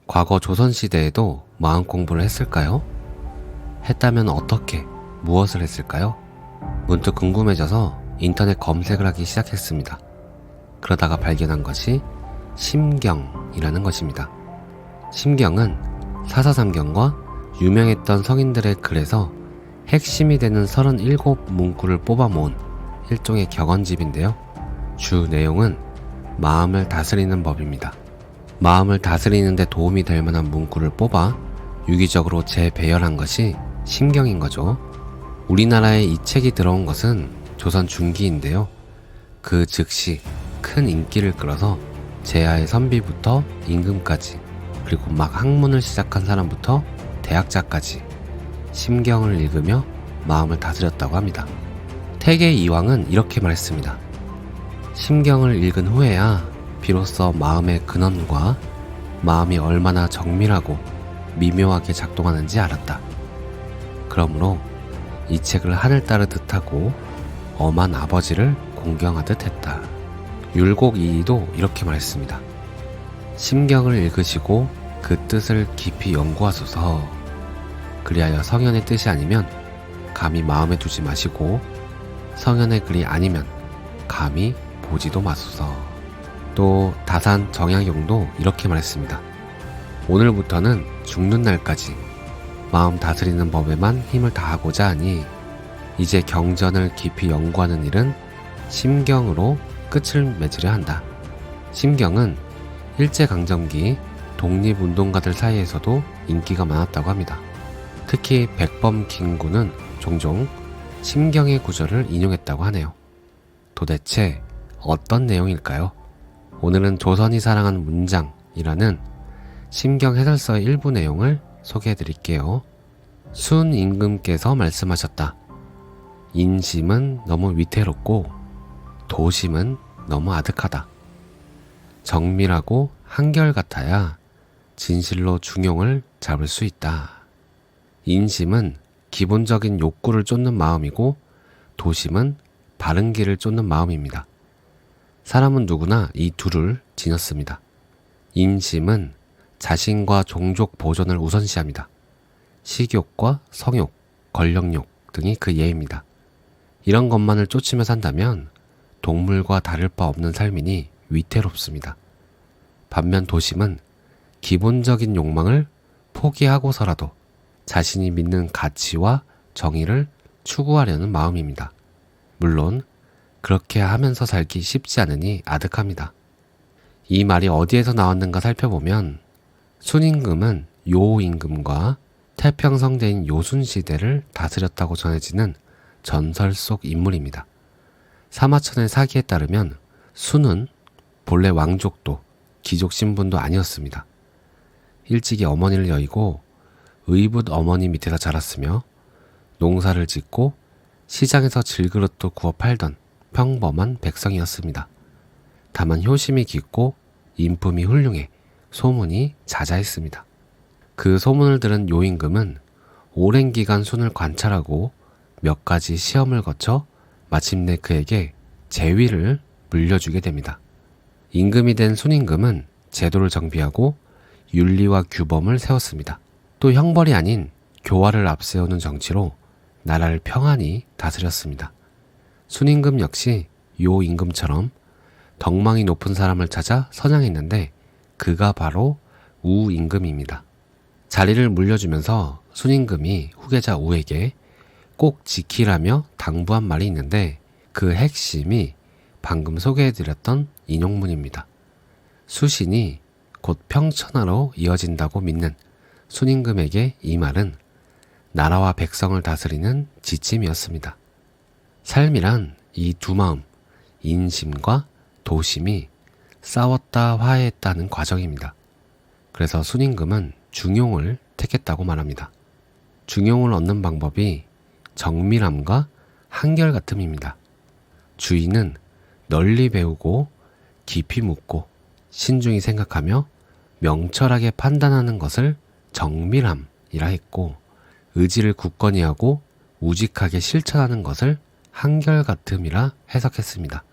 과거 조선시대에도 마음 공부를 했을까요? 했다면 어떻게, 무엇을 했을까요? 문득 궁금해져서 인터넷 검색을 하기 시작했습니다. 그러다가 발견한 것이 심경이라는 것입니다. 심경은 사사삼경과 유명했던 성인들의 글에서 핵심이 되는 37문구를 뽑아 모은 일종의 격언집인데요. 주 내용은 마음을 다스리는 법입니다. 마음을 다스리는 데 도움이 될 만한 문구를 뽑아 유기적으로 재배열한 것이 심경인 거죠. 우리나라에 이 책이 들어온 것은 조선 중기인데요. 그 즉시 큰 인기를 끌어서 제하의 선비부터 임금까지, 그리고 막 학문을 시작한 사람부터 대학자까지 심경을 읽으며 마음을 다스렸다고 합니다. 태계 이왕은 이렇게 말했습니다. 심경을 읽은 후에야 비로소 마음의 근원과 마음이 얼마나 정밀하고 미묘하게 작동하는지 알았다. 그러므로 이 책을 하늘 따르듯 하고 엄한 아버지를 공경하듯 했다. 율곡이이도 이렇게 말했습니다. 심경을 읽으시고 그 뜻을 깊이 연구하소서. 그리하여 성현의 뜻이 아니면 감히 마음에 두지 마시고 성현의 글이 아니면 감히 보지도 마소서. 또 다산 정약용도 이렇게 말했습니다. 오늘부터는 죽는 날까지 마음 다스리는 법에만 힘을 다하고자 하니 이제 경전을 깊이 연구하는 일은 심경으로 끝을 맺으려 한다. 심경은 일제강점기 독립운동가들 사이에서도 인기가 많았다고 합니다. 특히 백범킹구는 종종 심경의 구절을 인용했다고 하네요. 도대체 어떤 내용일까요? 오늘은 조선이 사랑한 문장이라는 심경 해설서의 일부 내용을 소개해 드릴게요. 순 임금께서 말씀하셨다. 인심은 너무 위태롭고 도심은 너무 아득하다. 정밀하고 한결같아야 진실로 중용을 잡을 수 있다. 인심은 기본적인 욕구를 쫓는 마음이고 도심은 바른 길을 쫓는 마음입니다. 사람은 누구나 이 둘을 지녔습니다. 인심은 자신과 종족 보존을 우선시합니다. 식욕과 성욕, 권력욕 등이 그 예입니다. 이런 것만을 쫓으며 산다면 동물과 다를 바 없는 삶이니 위태롭습니다. 반면 도심은 기본적인 욕망을 포기하고서라도 자신이 믿는 가치와 정의를 추구하려는 마음입니다. 물론 그렇게 하면서 살기 쉽지 않으니 아득합니다. 이 말이 어디에서 나왔는가 살펴보면 순임금은 요임금과 태평성대인 요순시대를 다스렸다고 전해지는 전설 속 인물입니다. 사마천의 사기에 따르면 순은 본래 왕족도 귀족 신분도 아니었습니다. 일찍이 어머니를 여의고 의붓 어머니 밑에서 자랐으며 농사를 짓고 시장에서 질그릇도 구워 팔던 평범한 백성이었습니다. 다만 효심이 깊고 인품이 훌륭해 소문이 자자했습니다. 그 소문을 들은 요임금은 오랜 기간 순을 관찰하고 몇 가지 시험을 거쳐 마침내 그에게 제위를 물려주게 됩니다. 임금이 된 순임금은 제도를 정비하고 윤리와 규범을 세웠습니다. 또 형벌이 아닌 교화를 앞세우는 정치로 나라를 평안히 다스렸습니다. 순임금 역시 요 임금처럼 덕망이 높은 사람을 찾아 선양했는데 그가 바로 우 임금입니다. 자리를 물려주면서 순임금이 후계자 우에게 꼭 지키라며 당부한 말이 있는데 그 핵심이 방금 소개해드렸던 인용문입니다. 수신이 곧 평천하로 이어진다고 믿는 순임금에게 이 말은 나라와 백성을 다스리는 지침이었습니다. 삶이란 이 두 마음, 인심과 도심이 싸웠다 화해했다는 과정입니다. 그래서 순임금은 중용을 택했다고 말합니다. 중용을 얻는 방법이 정밀함과 한결같음입니다. 주의는 널리 배우고 깊이 묻고 신중히 생각하며 명철하게 판단하는 것을 정밀함이라 했고, 의지를 굳건히 하고 우직하게 실천하는 것을 한결같음이라 해석했습니다.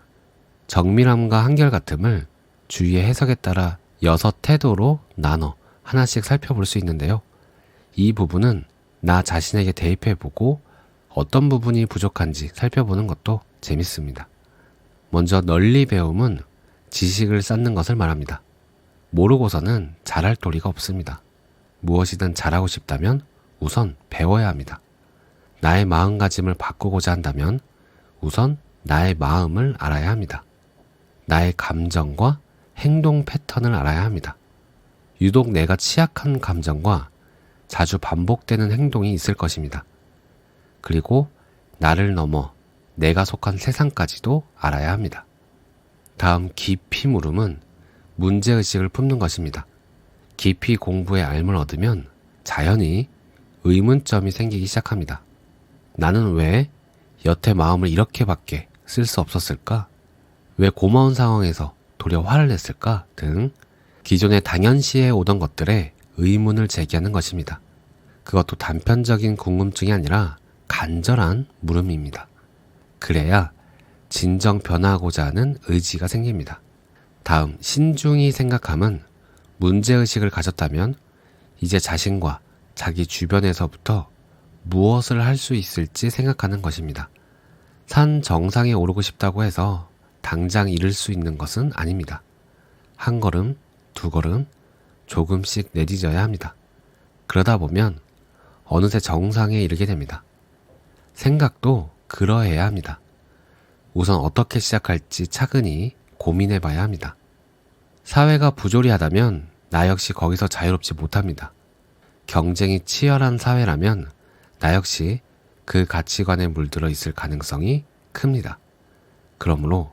정밀함과 한결같음을 주위의 해석에 따라 6 태도로 나눠 하나씩 살펴볼 수 있는데요. 이 부분은 나 자신에게 대입해보고 어떤 부분이 부족한지 살펴보는 것도 재밌습니다. 먼저 널리 배움은 지식을 쌓는 것을 말합니다. 모르고서는 잘할 도리가 없습니다. 무엇이든 잘하고 싶다면 우선 배워야 합니다. 나의 마음가짐을 바꾸고자 한다면 우선 나의 마음을 알아야 합니다. 나의 감정과 행동 패턴을 알아야 합니다. 유독 내가 취약한 감정과 자주 반복되는 행동이 있을 것입니다. 그리고 나를 넘어 내가 속한 세상까지도 알아야 합니다. 다음 깊이 물음은 문제의식을 품는 것입니다. 깊이 공부의 알을 얻으면 자연히 의문점이 생기기 시작합니다. 나는 왜 여태 마음을 이렇게밖에 쓸 수 없었을까? 왜 고마운 상황에서 도리어 화를 냈을까? 등 기존에 당연시해 오던 것들에 의문을 제기하는 것입니다. 그것도 단편적인 궁금증이 아니라 간절한 물음입니다. 그래야 진정 변화하고자 하는 의지가 생깁니다. 다음, 신중히 생각함은 문제의식을 가졌다면 이제 자신과 자기 주변에서부터 무엇을 할 수 있을지 생각하는 것입니다. 산 정상에 오르고 싶다고 해서 당장 이룰 수 있는 것은 아닙니다. 한 걸음, 두 걸음, 조금씩 내딛어야 합니다. 그러다 보면 어느새 정상에 이르게 됩니다. 생각도 그러해야 합니다. 우선 어떻게 시작할지 차근히 고민해 봐야 합니다. 사회가 부조리하다면 나 역시 거기서 자유롭지 못합니다. 경쟁이 치열한 사회라면 나 역시 그 가치관에 물들어 있을 가능성이 큽니다. 그러므로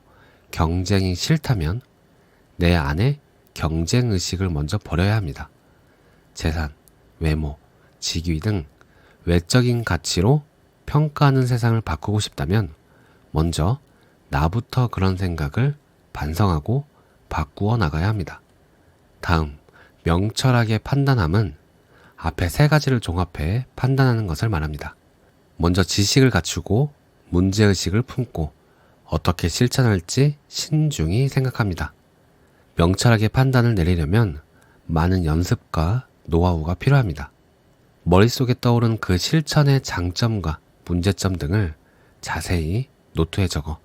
경쟁이 싫다면 내 안에 경쟁의식을 먼저 버려야 합니다. 재산, 외모, 직위 등 외적인 가치로 평가하는 세상을 바꾸고 싶다면 먼저 나부터 그런 생각을 반성하고 바꾸어 나가야 합니다. 다음, 명철하게 판단함은 앞에 세 가지를 종합해 판단하는 것을 말합니다. 먼저 지식을 갖추고 문제의식을 품고 어떻게 실천할지 신중히 생각합니다. 명철하게 판단을 내리려면 많은 연습과 노하우가 필요합니다. 머릿속에 떠오른 그 실천의 장점과 문제점 등을 자세히 노트에 적어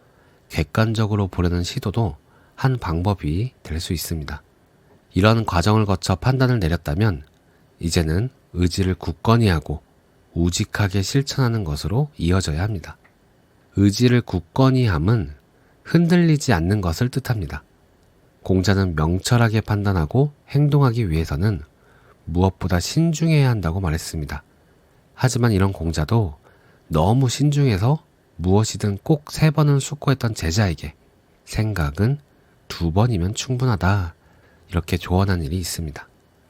객관적으로 보려는 시도도 한 방법이 될 수 있습니다. 이런 과정을 거쳐 판단을 내렸다면 이제는 의지를 굳건히 하고 우직하게 실천하는 것으로 이어져야 합니다. 의지를 굳건히 함은 흔들리지 않는 것을 뜻합니다. 공자는 명철하게 판단하고 행동하기 위해서는 무엇보다 신중해야 한다고 말했습니다. 하지만 이런 공자도 너무 신중해서 무엇이든 꼭 3번은 숙고했던 제자에게 생각은 2번이면 충분하다, 이렇게 조언한 일이 있습니다.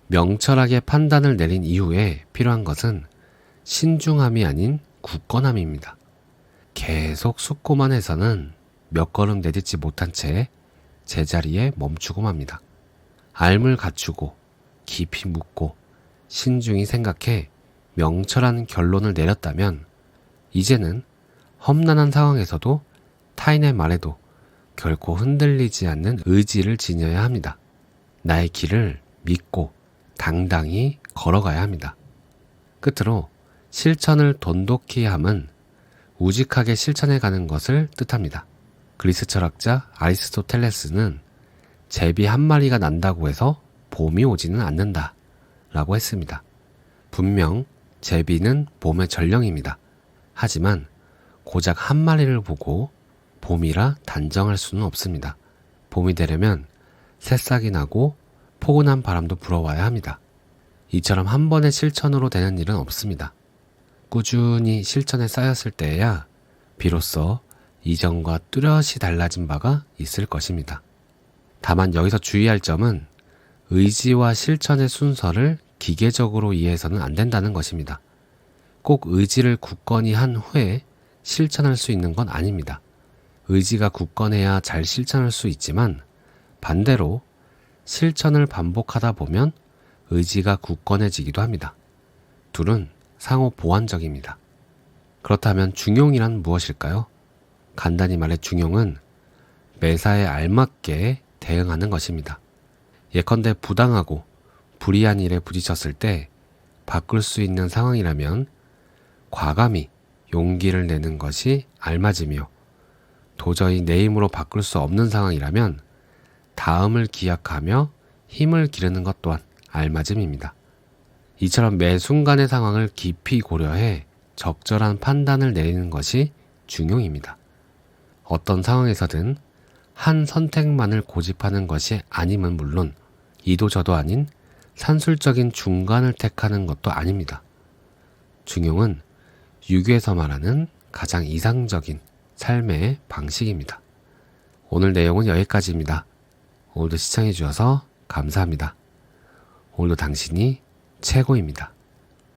명철하게 판단을 내린 이후에 필요한 것은 신중함이 아닌 굳건함입니다. 계속 숙고만 해서는 몇 걸음 내딛지 못한 채 제자리에 멈추고 맙니다. 알을 갖추고 깊이 묻고 신중히 생각해 명철한 결론을 내렸다면 이제는 험난한 상황에서도 타인의 말에도 결코 흔들리지 않는 의지를 지녀야 합니다. 나의 길을 믿고 당당히 걸어가야 합니다. 끝으로 실천을 돈독히 함은 우직하게 실천해 가는 것을 뜻합니다. 그리스 철학자 아리스토텔레스는 제비 한 마리가 난다고 해서 봄이 오지는 않는다 라고 했습니다. 분명 제비는 봄의 전령입니다. 하지만 고작 한 마리를 보고 봄이라 단정할 수는 없습니다. 봄이 되려면 새싹이 나고 포근한 바람도 불어와야 합니다. 이처럼 한 번의 실천으로 되는 일은 없습니다. 꾸준히 실천에 쌓였을 때에야 비로소 이전과 뚜렷이 달라진 바가 있을 것입니다. 다만 여기서 주의할 점은 의지와 실천의 순서를 기계적으로 이해해서는 안 된다는 것입니다. 꼭 의지를 굳건히 한 후에 실천할 수 있는 건 아닙니다. 의지가 굳건해야 잘 실천할 수 있지만 반대로 실천을 반복하다 보면 의지가 굳건해지기도 합니다. 둘은 상호 보완적입니다. 그렇다면 중용이란 무엇일까요? 간단히 말해 중용은 매사에 알맞게 대응하는 것입니다. 예컨대 부당하고 불이한 일에 부딪혔을 때 바꿀 수 있는 상황이라면 과감히 용기를 내는 것이 알맞으며, 도저히 내 힘으로 바꿀 수 없는 상황이라면 다음을 기약하며 힘을 기르는 것 또한 알맞음입니다. 이처럼 매 순간의 상황을 깊이 고려해 적절한 판단을 내리는 것이 중용입니다. 어떤 상황에서든 한 선택만을 고집하는 것이 아님은 물론 이도 저도 아닌 산술적인 중간을 택하는 것도 아닙니다. 중용은 유교에서 말하는 가장 이상적인 삶의 방식입니다. 오늘 내용은 여기까지입니다. 오늘도 시청해 주셔서 감사합니다. 오늘도 당신이 최고입니다.